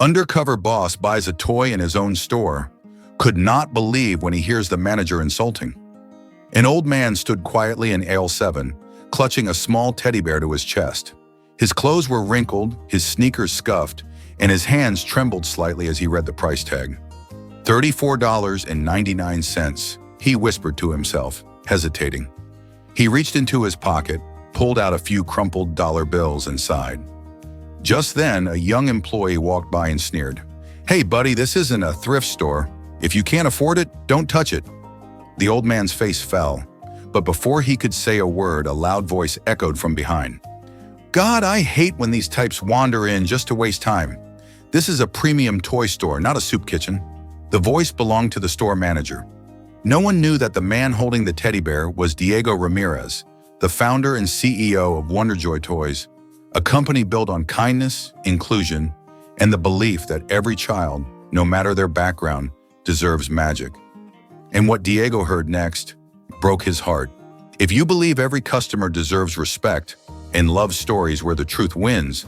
Undercover boss buys a toy in his own store, could not believe when he hears the manager insulting. An old man stood quietly in aisle 7, clutching a small teddy bear to his chest. His clothes were wrinkled, his sneakers scuffed, and his hands trembled slightly as he read the price tag. $34.99, he whispered to himself, hesitating. He reached into his pocket, pulled out a few crumpled dollar bills and sighed. Just then, a young employee walked by and sneered. "Hey buddy, this isn't a thrift store. If you can't afford it, don't touch it." The old man's face fell, but before he could say a word, a loud voice echoed from behind. "God, I hate when these types wander in just to waste time. This is a premium toy store, not a soup kitchen." The voice belonged to the store manager. No one knew that the man holding the teddy bear was Diego Ramirez, the founder and CEO of WonderJoy Toys, a company built on kindness, inclusion, and the belief that every child, no matter their background, deserves magic. And what Diego heard next broke his heart. If you believe every customer deserves respect and love stories where the truth wins,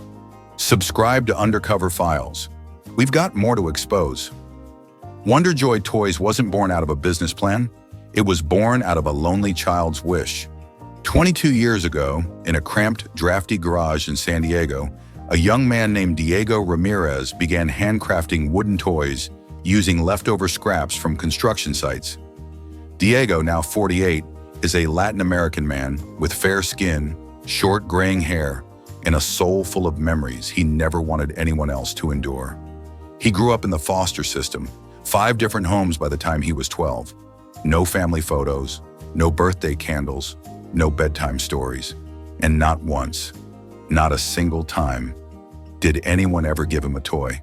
subscribe to Undercover Files. We've got more to expose. WonderJoy Toys wasn't born out of a business plan. It was born out of a lonely child's wish. 22 years ago, in a cramped, drafty garage in San Diego, a young man named Diego Ramirez began handcrafting wooden toys using leftover scraps from construction sites. Diego, now 48, is a Latin American man with fair skin, short graying hair, and a soul full of memories he never wanted anyone else to endure. He grew up in the foster system, 5 different homes by the time he was 12. No family photos, no birthday candles, no bedtime stories, and not once, not a single time, did anyone ever give him a toy.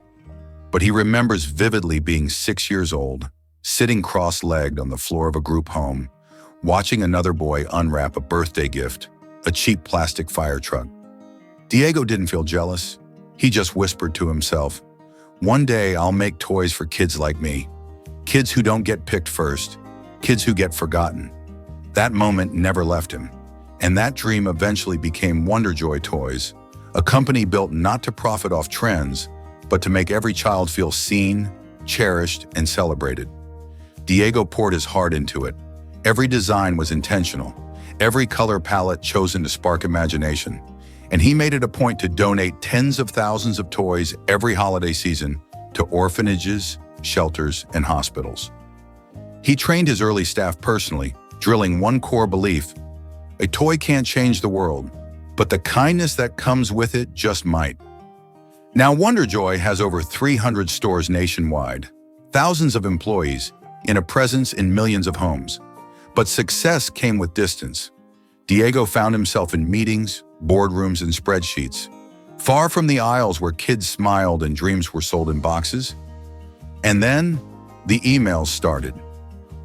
But he remembers vividly being 6 years old, sitting cross-legged on the floor of a group home, watching another boy unwrap a birthday gift, a cheap plastic fire truck. Diego didn't feel jealous. He just whispered to himself, "One day I'll make toys for kids like me, kids who don't get picked first, kids who get forgotten." That moment never left him, and that dream eventually became WonderJoy Toys, a company built not to profit off trends, but to make every child feel seen, cherished, and celebrated. Diego poured his heart into it. Every design was intentional, every color palette chosen to spark imagination, and he made it a point to donate tens of thousands of toys every holiday season to orphanages, shelters, and hospitals. He trained his early staff personally, drilling one core belief: a toy can't change the world, but the kindness that comes with it just might. Now WonderJoy has over 300 stores nationwide, thousands of employees, and a presence in millions of homes. But success came with distance. Diego found himself in meetings, boardrooms, and spreadsheets, far from the aisles where kids smiled and dreams were sold in boxes. And then the emails started.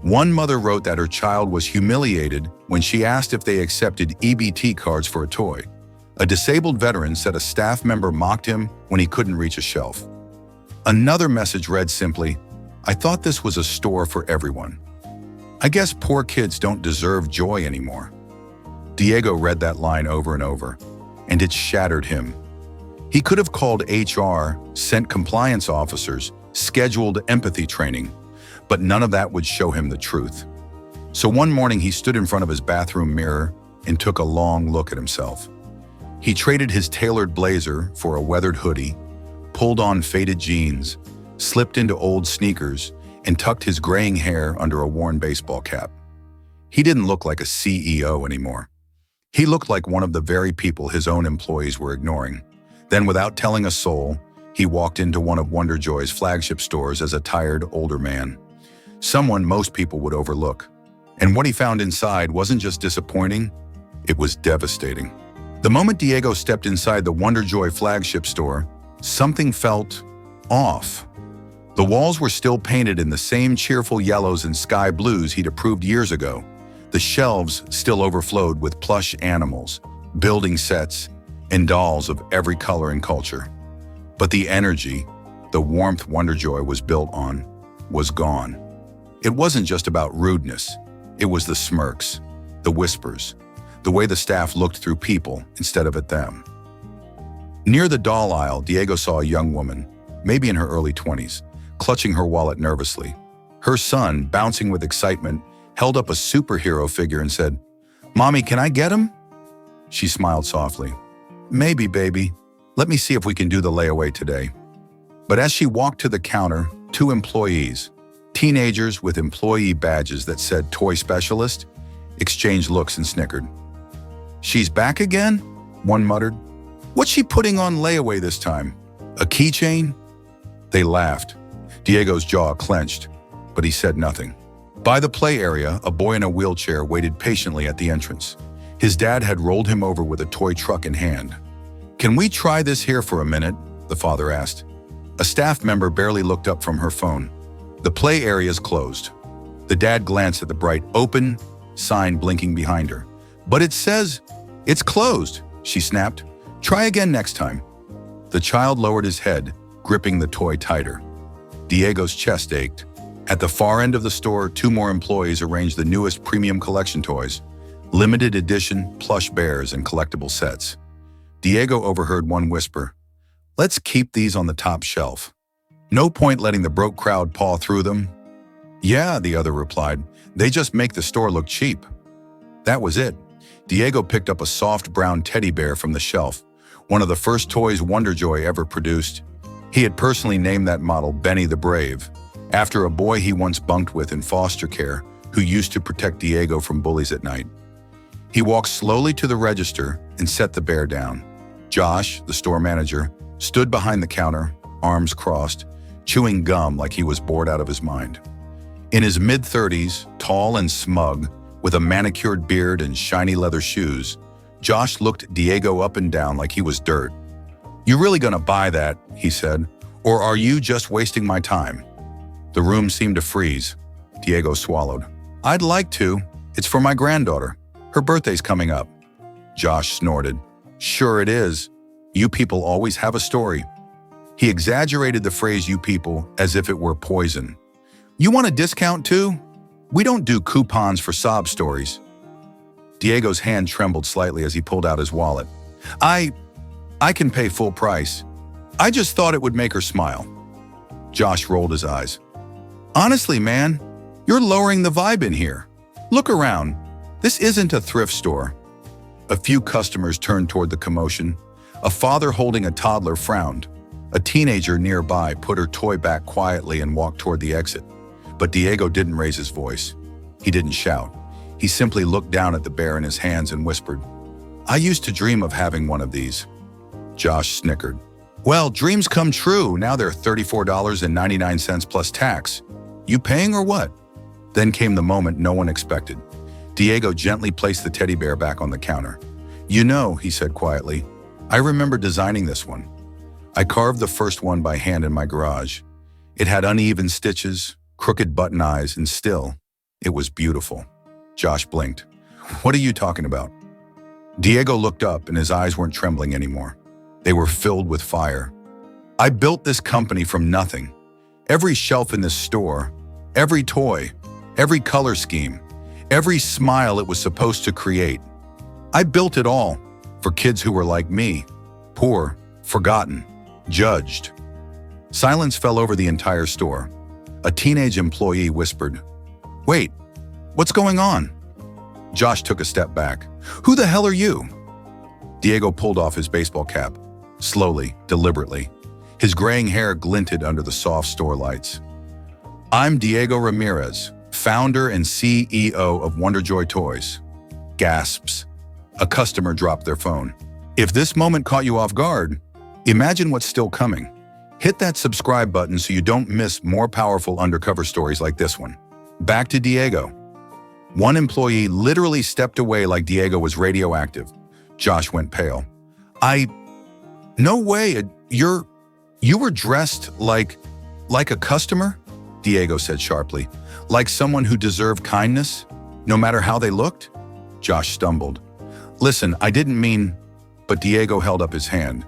One mother wrote that her child was humiliated when she asked if they accepted EBT cards for a toy. A disabled veteran said a staff member mocked him when he couldn't reach a shelf. Another message read simply, "I thought this was a store for everyone. I guess poor kids don't deserve joy anymore." Diego read that line over and over, and it shattered him. He could have called HR, sent compliance officers, scheduled empathy training, but none of that would show him the truth. So one morning he stood in front of his bathroom mirror and took a long look at himself. He traded his tailored blazer for a weathered hoodie, pulled on faded jeans, slipped into old sneakers, and tucked his graying hair under a worn baseball cap. He didn't look like a CEO anymore. He looked like one of the very people his own employees were ignoring. Then, without telling a soul, he walked into one of WonderJoy's flagship stores as a tired, older man. Someone most people would overlook. And what he found inside wasn't just disappointing, it was devastating. The moment Diego stepped inside the WonderJoy flagship store, something felt off. The walls were still painted in the same cheerful yellows and sky blues he'd approved years ago. The shelves still overflowed with plush animals, building sets, and dolls of every color and culture. But the energy, the warmth WonderJoy was built on, was gone. It wasn't just about rudeness. It was the smirks, the whispers, the way the staff looked through people instead of at them. Near the doll aisle, Diego saw a young woman, maybe in her early 20s, clutching her wallet nervously. Her son, bouncing with excitement, held up a superhero figure and said, "Mommy, can I get him?" She smiled softly. "Maybe, baby. Let me see if we can do the layaway today." But as she walked to the counter, two employees, teenagers with employee badges that said toy specialist, exchanged looks and snickered. "She's back again?" one muttered. "What's she putting on layaway this time? A keychain?" They laughed. Diego's jaw clenched, but he said nothing. By the play area, a boy in a wheelchair waited patiently at the entrance. His dad had rolled him over with a toy truck in hand. "Can we try this here for a minute?" the father asked. A staff member barely looked up from her phone. The play area's closed. The dad glanced at the bright "open" sign blinking behind her. "But it says it's closed," she snapped. "Try again next time." The child lowered his head, gripping the toy tighter. Diego's chest ached. At the far end of the store, two more employees arranged the newest premium collection toys, limited edition plush bears and collectible sets. Diego overheard one whisper, "Let's keep these on the top shelf. No point letting the broke crowd paw through them." "Yeah," the other replied, "they just make the store look cheap." That was it. Diego picked up a soft brown teddy bear from the shelf, one of the first toys WonderJoy ever produced. He had personally named that model Benny the Brave, after a boy he once bunked with in foster care who used to protect Diego from bullies at night. He walked slowly to the register and set the bear down. Josh, the store manager, stood behind the counter, arms crossed, chewing gum like he was bored out of his mind. In his mid-30s, tall and smug, with a manicured beard and shiny leather shoes, Josh looked Diego up and down like he was dirt. "You really gonna buy that?" he said. "Or are you just wasting my time?" The room seemed to freeze. Diego swallowed. "I'd like to. It's for my granddaughter. Her birthday's coming up." Josh snorted. "Sure it is. You people always have a story." He exaggerated the phrase "you people" as if it were poison. "You want a discount too? We don't do coupons for sob stories." Diego's hand trembled slightly as he pulled out his wallet. I can pay full price. I just thought it would make her smile." Josh rolled his eyes. "Honestly, man, you're lowering the vibe in here. Look around. This isn't a thrift store." A few customers turned toward the commotion. A father holding a toddler frowned. A teenager nearby put her toy back quietly and walked toward the exit. But Diego didn't raise his voice. He didn't shout. He simply looked down at the bear in his hands and whispered, "I used to dream of having one of these." Josh snickered. "Well, dreams come true. Now they're $34.99 plus tax. You paying or what?" Then came the moment no one expected. Diego gently placed the teddy bear back on the counter. "You know," he said quietly, "I remember designing this one. I carved the first one by hand in my garage. It had uneven stitches, crooked button eyes, and still, it was beautiful." Josh blinked. "What are you talking about?" Diego looked up and his eyes weren't trembling anymore. They were filled with fire. "I built this company from nothing. Every shelf in this store, every toy, every color scheme, every smile it was supposed to create. I built it all for kids who were like me, poor, forgotten, judged." Silence fell over the entire store. A teenage employee whispered, "Wait, what's going on?" Josh took a step back. "Who the hell are you?" Diego pulled off his baseball cap, slowly, deliberately. His graying hair glinted under the soft store lights. "I'm Diego Ramirez, founder and CEO of WonderJoy Toys." Gasps. A customer dropped their phone. If this moment caught you off guard, imagine what's still coming. Hit that subscribe button so you don't miss more powerful undercover stories like this one. Back to Diego. One employee literally stepped away like Diego was radioactive. Josh went pale. No way, you were dressed like a customer?" Diego said sharply. "Like someone who deserved kindness, no matter how they looked?" Josh stumbled. "Listen, I didn't mean..." But Diego held up his hand.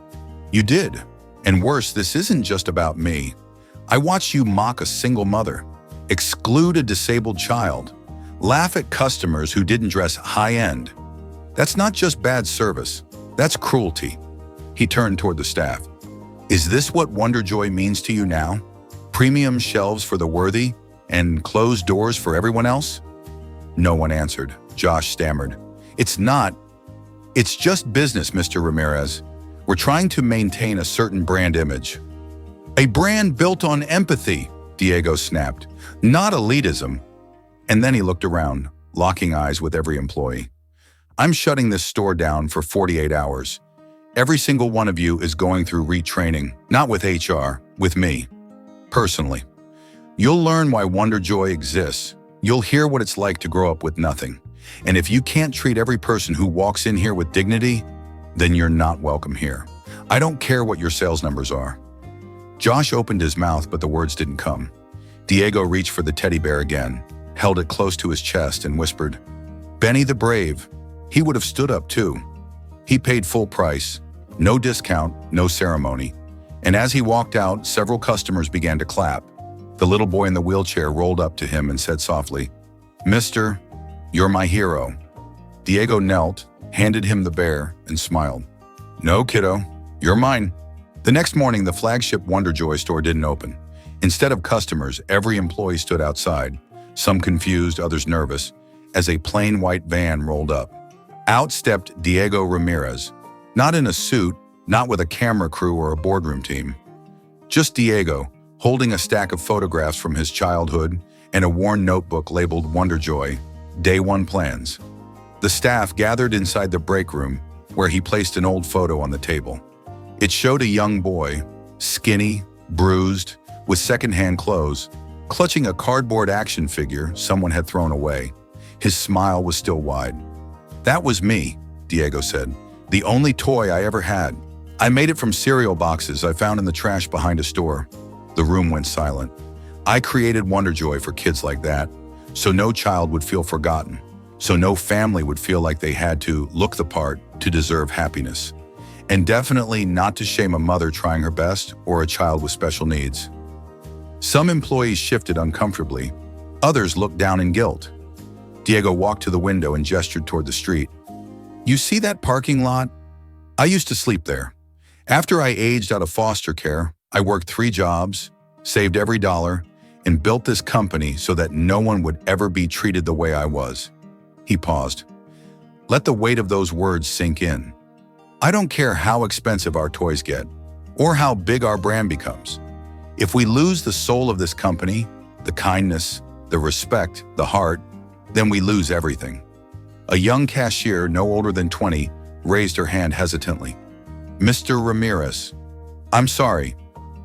"You did. And worse, this isn't just about me. I watched you mock a single mother, exclude a disabled child, laugh at customers who didn't dress high-end. That's not just bad service, that's cruelty." He turned toward the staff. Is this what WonderJoy means to you now? Premium shelves for the worthy and closed doors for everyone else? No one answered. Josh stammered. It's not. It's just business, Mr. Ramirez. We're trying to maintain a certain brand image. A brand built on empathy, Diego snapped, not elitism. And then he looked around, locking eyes with every employee. I'm shutting this store down for 48 hours. Every single one of you is going through retraining, not with HR, with me, personally. You'll learn why WonderJoy exists. You'll hear what it's like to grow up with nothing. And if you can't treat every person who walks in here with dignity, then you're not welcome here. I don't care what your sales numbers are. Josh opened his mouth, but the words didn't come. Diego reached for the teddy bear again, held it close to his chest and whispered, Benny the Brave. He would have stood up too. He paid full price, no discount, no ceremony. And as he walked out, several customers began to clap. The little boy in the wheelchair rolled up to him and said softly, Mister, you're my hero. Diego knelt, handed him the bear, and smiled. No, kiddo, you're mine. The next morning, the flagship WonderJoy store didn't open. Instead of customers, every employee stood outside, some confused, others nervous, as a plain white van rolled up. Out stepped Diego Ramirez, not in a suit, not with a camera crew or a boardroom team. Just Diego, holding a stack of photographs from his childhood and a worn notebook labeled WonderJoy, Day One Plans. The staff gathered inside the break room, where he placed an old photo on the table. It showed a young boy, skinny, bruised, with secondhand clothes, clutching a cardboard action figure someone had thrown away. His smile was still wide. That was me, Diego said. The only toy I ever had. I made it from cereal boxes I found in the trash behind a store. The room went silent. I created WonderJoy for kids like that, so no child would feel forgotten, so no family would feel like they had to look the part to deserve happiness. And definitely not to shame a mother trying her best or a child with special needs. Some employees shifted uncomfortably. Others looked down in guilt. Diego walked to the window and gestured toward the street. You see that parking lot? I used to sleep there. After I aged out of foster care, I worked 3 jobs, saved every dollar, and built this company so that no one would ever be treated the way I was. He paused. Let the weight of those words sink in. I don't care how expensive our toys get, or how big our brand becomes. If we lose the soul of this company, the kindness, the respect, the heart, then we lose everything. A young cashier, no older than 20, raised her hand hesitantly. Mr. Ramirez, I'm sorry.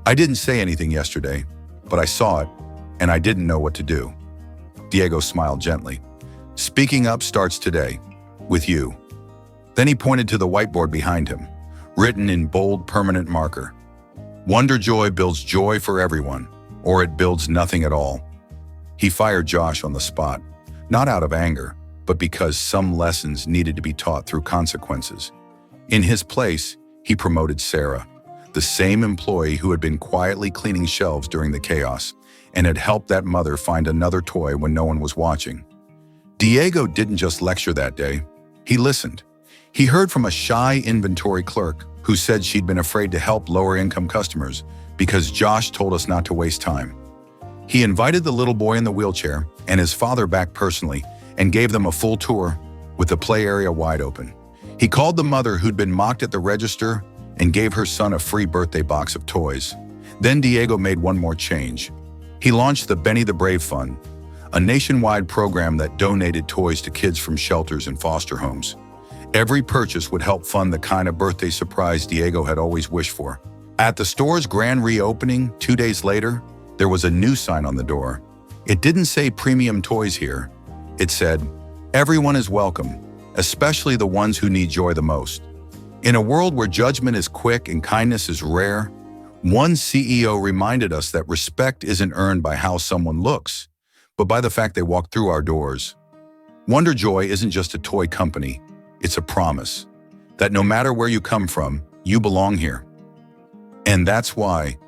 I didn't say anything yesterday, but I saw it, and I didn't know what to do. Diego smiled gently. Speaking up starts today, with you. Then he pointed to the whiteboard behind him, written in bold permanent marker. WonderJoy builds joy for everyone, or it builds nothing at all. He fired Josh on the spot, not out of anger, but because some lessons needed to be taught through consequences. In his place, he promoted Sarah, the same employee who had been quietly cleaning shelves during the chaos and had helped that mother find another toy when no one was watching. Diego didn't just lecture that day, he listened. He heard from a shy inventory clerk who said she'd been afraid to help lower-income customers because Josh told us not to waste time. He invited the little boy in the wheelchair and his father back personally and gave them a full tour with the play area wide open. He called the mother who'd been mocked at the register and gave her son a free birthday box of toys. Then Diego made one more change. He launched the Benny the Brave Fund, a nationwide program that donated toys to kids from shelters and foster homes. Every purchase would help fund the kind of birthday surprise Diego had always wished for. At the store's grand reopening 2 days later, there was a new sign on the door. It didn't say premium toys here. It said, everyone is welcome, especially the ones who need joy the most. In a world where judgment is quick and kindness is rare, one CEO reminded us that respect isn't earned by how someone looks, but by the fact they walk through our doors. WonderJoy isn't just a toy company, it's a promise that no matter where you come from, you belong here. And that's why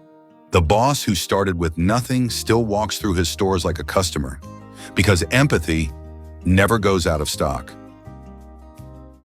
the boss who started with nothing still walks through his stores like a customer, because empathy never goes out of stock.